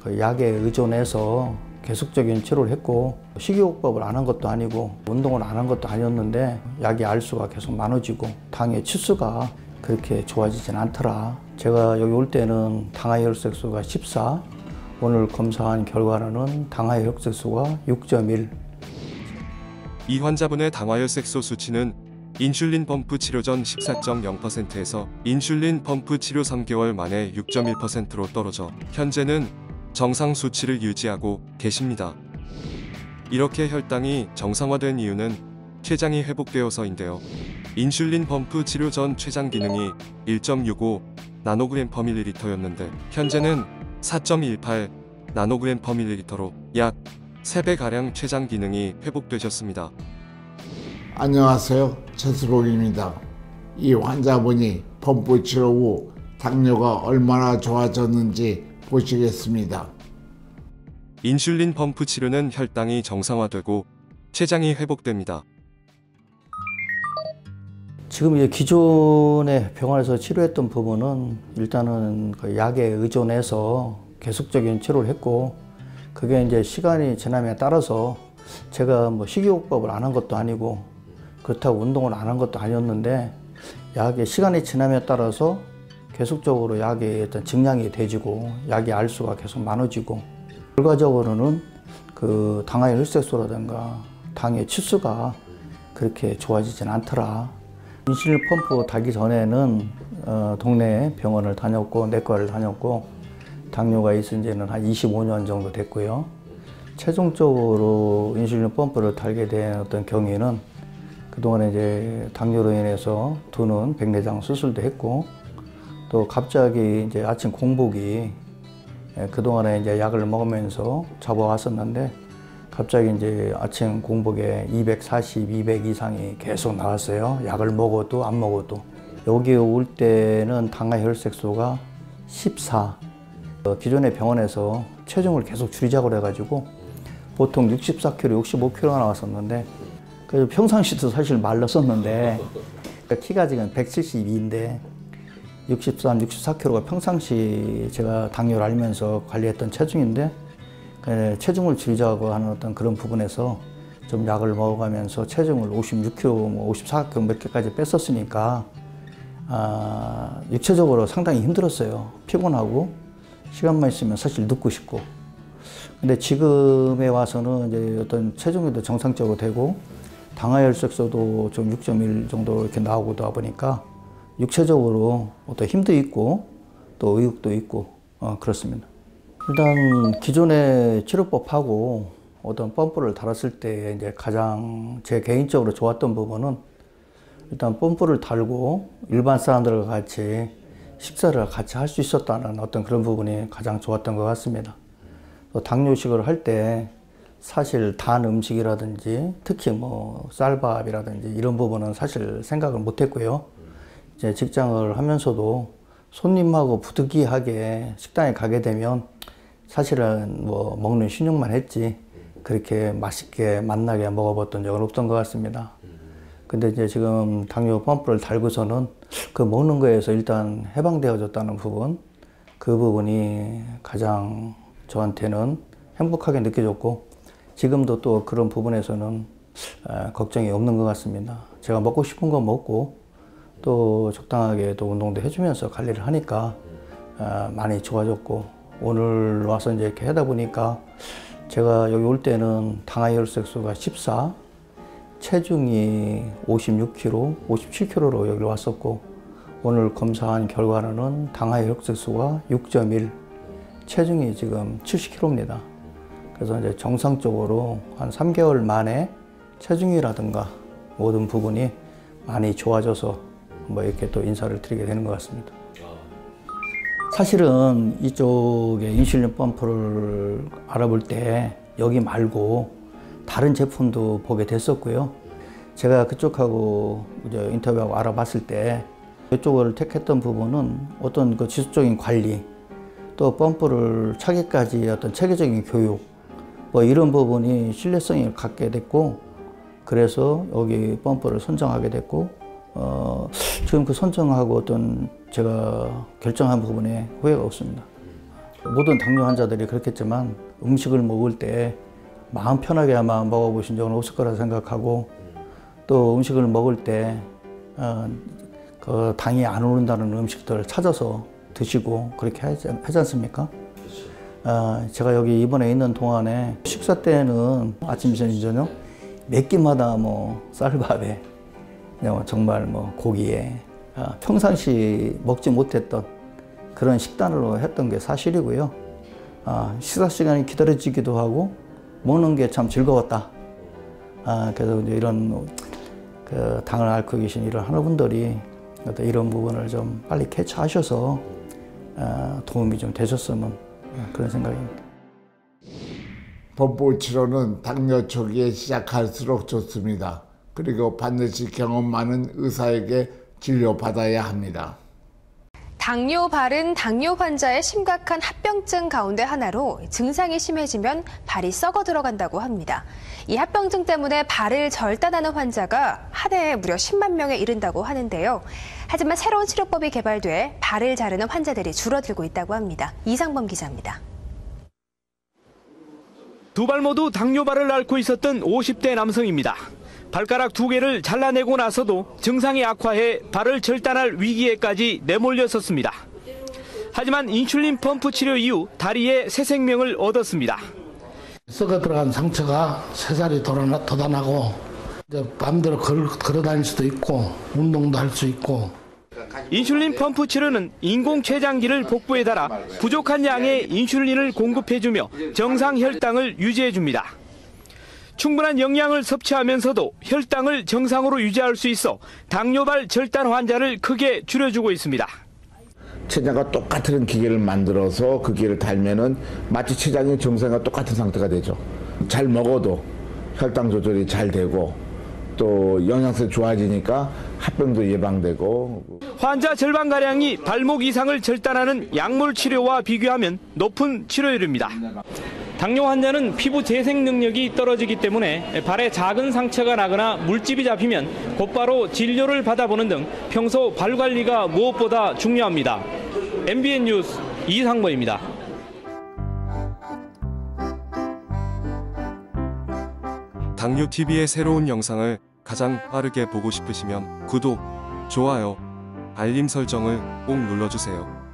그 약에 의존해서 계속적인 치료를 했고 식이요법을 안 한 것도 아니고 운동을 안 한 것도 아니었는데 약의 알수가 계속 많아지고 당의 치수가 그렇게 좋아지진 않더라. 제가 여기 올 때는 당하의 혈색소가 14, 오늘 검사한 결과로는 당하의 혈색소가 6.1. 이 환자분의 당화혈색소 수치는 인슐린 펌프 치료 전 14.0%에서 인슐린 펌프 치료 3개월 만에 6.1%로 떨어져 현재는 정상 수치를 유지하고 계십니다. 이렇게 혈당이 정상화된 이유는 췌장이 회복되어서인데요. 인슐린 펌프 치료 전 췌장 기능이 1.65 나노그램 퍼 밀리리터였는데 현재는 4.18 나노그램 퍼 밀리리터로 약 3배가량 췌장 기능이 회복되셨습니다. 안녕하세요. 최수록입니다. 이 환자분이 펌프 치료 후 당뇨가 얼마나 좋아졌는지 보시겠습니다. 인슐린 펌프 치료는 혈당이 정상화되고 췌장이 회복됩니다. 지금 이제 기존의 병원에서 치료했던 부분은 일단은 그 약에 의존해서 계속적인 치료를 했고 그게 이제 시간이 지남에 따라서 제가 뭐 식이요법을 안 한 것도 아니고 그렇다고 운동을 안 한 것도 아니었는데 약의 시간이 지남에 따라서 계속적으로 약의 어떤 증량이 돼지고 약의 알수가 계속 많아지고 결과적으로는 그 당하의 혈색소라든가 당의 치수가 그렇게 좋아지진 않더라. 인슐린 펌프 달기 전에는 동네 병원을 다녔고 내과를 다녔고 당뇨가 있은 지는 한 25년 정도 됐고요. 최종적으로 인슐린 펌프를 달게 된 어떤 경위는 그동안에 이제 당뇨로 인해서 두는 백내장 수술도 했고 또 갑자기 이제 아침 공복이 그동안에 이제 약을 먹으면서 잡아왔었는데 갑자기 이제 아침 공복에 240, 200 이상이 계속 나왔어요. 약을 먹어도 안 먹어도. 여기 올 때는 당화 혈색소가 14. 기존의 병원에서 체중을 계속 줄이자고 그래가지고 보통 64kg, 65kg가 나왔었는데 그래서 평상시도 사실 말랐었는데 키가 지금 172인데 63, 64kg가 평상시 제가 당뇨를 알면서 관리했던 체중인데 체중을 줄이자고 하는 어떤 그런 부분에서 좀 약을 먹어가면서 체중을 56kg, 54kg 몇 개까지 뺐었으니까 육체적으로 상당히 힘들었어요. 피곤하고 시간만 있으면 사실 눕고 싶고. 근데 지금에 와서는 이제 어떤 체중도 정상적으로 되고 당화혈색소도 좀 6.1 정도 이렇게 나오고다 보니까 육체적으로 어떤 힘도 있고 또 의욕도 있고 그렇습니다. 일단 기존의 치료법하고 어떤 펌프를 달았을 때 이제 가장 제 개인적으로 좋았던 부분은 일단 펌프를 달고 일반 사람들과 같이 식사를 같이 할 수 있었다는 어떤 그런 부분이 가장 좋았던 것 같습니다. 또 당뇨식을 할 때 사실 단 음식이라든지 특히 뭐 쌀밥이라든지 이런 부분은 사실 생각을 못 했고요. 이제 직장을 하면서도 손님하고 부득이하게 식당에 가게 되면 사실은 뭐 먹는 신용만 했지 그렇게 맛있게 맛나게 먹어봤던 적은 없던 것 같습니다. 근데 이제 지금 당뇨 펌프를 달고서는 그 먹는 거에서 일단 해방되어졌다는 부분, 그 부분이 가장 저한테는 행복하게 느껴졌고 지금도 또 그런 부분에서는 걱정이 없는 것 같습니다. 제가 먹고 싶은 거 먹고 또 적당하게 또 운동도 해주면서 관리를 하니까 많이 좋아졌고 오늘 와서 이제 이렇게 하다 보니까 제가 여기 올 때는 당화 혈색소가 14, 체중이 56kg, 57kg로 여기 왔었고 오늘 검사한 결과로는 당화 혈색소가 6.1, 체중이 지금 70kg입니다. 그래서 이제 정상적으로 한 3개월 만에 체중이라든가 모든 부분이 많이 좋아져서 뭐 이렇게 또 인사를 드리게 되는 것 같습니다. 사실은 이쪽에 인슐린 펌프를 알아볼 때 여기 말고 다른 제품도 보게 됐었고요. 제가 그쪽하고 이제 인터뷰하고 알아봤을 때 이쪽을 택했던 부분은 어떤 그 지속적인 관리 또 펌프를 차기까지 어떤 체계적인 교육 뭐 이런 부분이 신뢰성이 갖게 됐고 그래서 여기 펌프를 선정하게 됐고 지금 그 선정하고 어떤 제가 결정한 부분에 후회가 없습니다. 모든 당뇨 환자들이 그렇겠지만 음식을 먹을 때 마음 편하게 아마 먹어보신 적은 없을 거라 생각하고 또 음식을 먹을 때 그 당이 안 오른다는 음식들을 찾아서 드시고 그렇게 하지 않습니까? 제가 여기 이번에 있는 동안에 식사 때는 아침, 점심, 저녁 몇 끼마다 뭐 쌀밥에 정말 뭐 고기에 평상시 먹지 못했던 그런 식단으로 했던 게 사실이고요. 식사 시간이 기다려지기도 하고 먹는 게 참 즐거웠다. 그래서 이제 이런 그 당을 앓고 계신 이런 환우분들이 이런 부분을 좀 빨리 캐치하셔서 도움이 좀 되셨으면 그런 생각입니다. 범프 치료는 당뇨 초기에 시작할수록 좋습니다. 그리고 반드시 경험 많은 의사에게 진료받아야 합니다. 당뇨발은 당뇨 환자의 심각한 합병증 가운데 하나로 증상이 심해지면 발이 썩어 들어간다고 합니다. 이 합병증 때문에 발을 절단하는 환자가 한 해에 무려 10만 명에 이른다고 하는데요. 하지만 새로운 치료법이 개발돼 발을 자르는 환자들이 줄어들고 있다고 합니다. 이상범 기자입니다. 두 발 모두 당뇨발을 앓고 있었던 50대 남성입니다. 발가락 2개를 잘라내고 나서도 증상이 악화해 발을 절단할 위기에까지 내몰렸었습니다. 하지만 인슐린 펌프 치료 이후 다리에 새 생명을 얻었습니다. 썩어 들어간 상처가 새살이 돋아나고 이제 마음대로 걸어 다닐 수도 있고 운동도 할 수 있고. 인슐린 펌프 치료는 인공 췌장기를 복부에 달아 부족한 양의 인슐린을 공급해주며 정상 혈당을 유지해줍니다. 충분한 영양을 섭취하면서도 혈당을 정상으로 유지할 수 있어 당뇨발 절단 환자를 크게 줄여주고 있습니다. 췌장과 똑같은 기계를 만들어서 그 기계를 달면은 마치 췌장이 정상과 똑같은 상태가 되죠. 잘 먹어도 혈당 조절이 잘 되고 또 영양성이 좋아지니까 합병도 예방되고. 환자 절반가량이 발목 이상을 절단하는 약물 치료와 비교하면 높은 치료율입니다. 당뇨 환자는 피부 재생 능력이 떨어지기 때문에 발에 작은 상처가 나거나 물집이 잡히면 곧바로 진료를 받아보는 등 평소 발 관리가 무엇보다 중요합니다. MBN 뉴스 이상범입니다. 당뇨TV의 새로운 영상을 가장 빠르게 보고 싶으시면 구독, 좋아요, 알림 설정을 꼭 눌러주세요.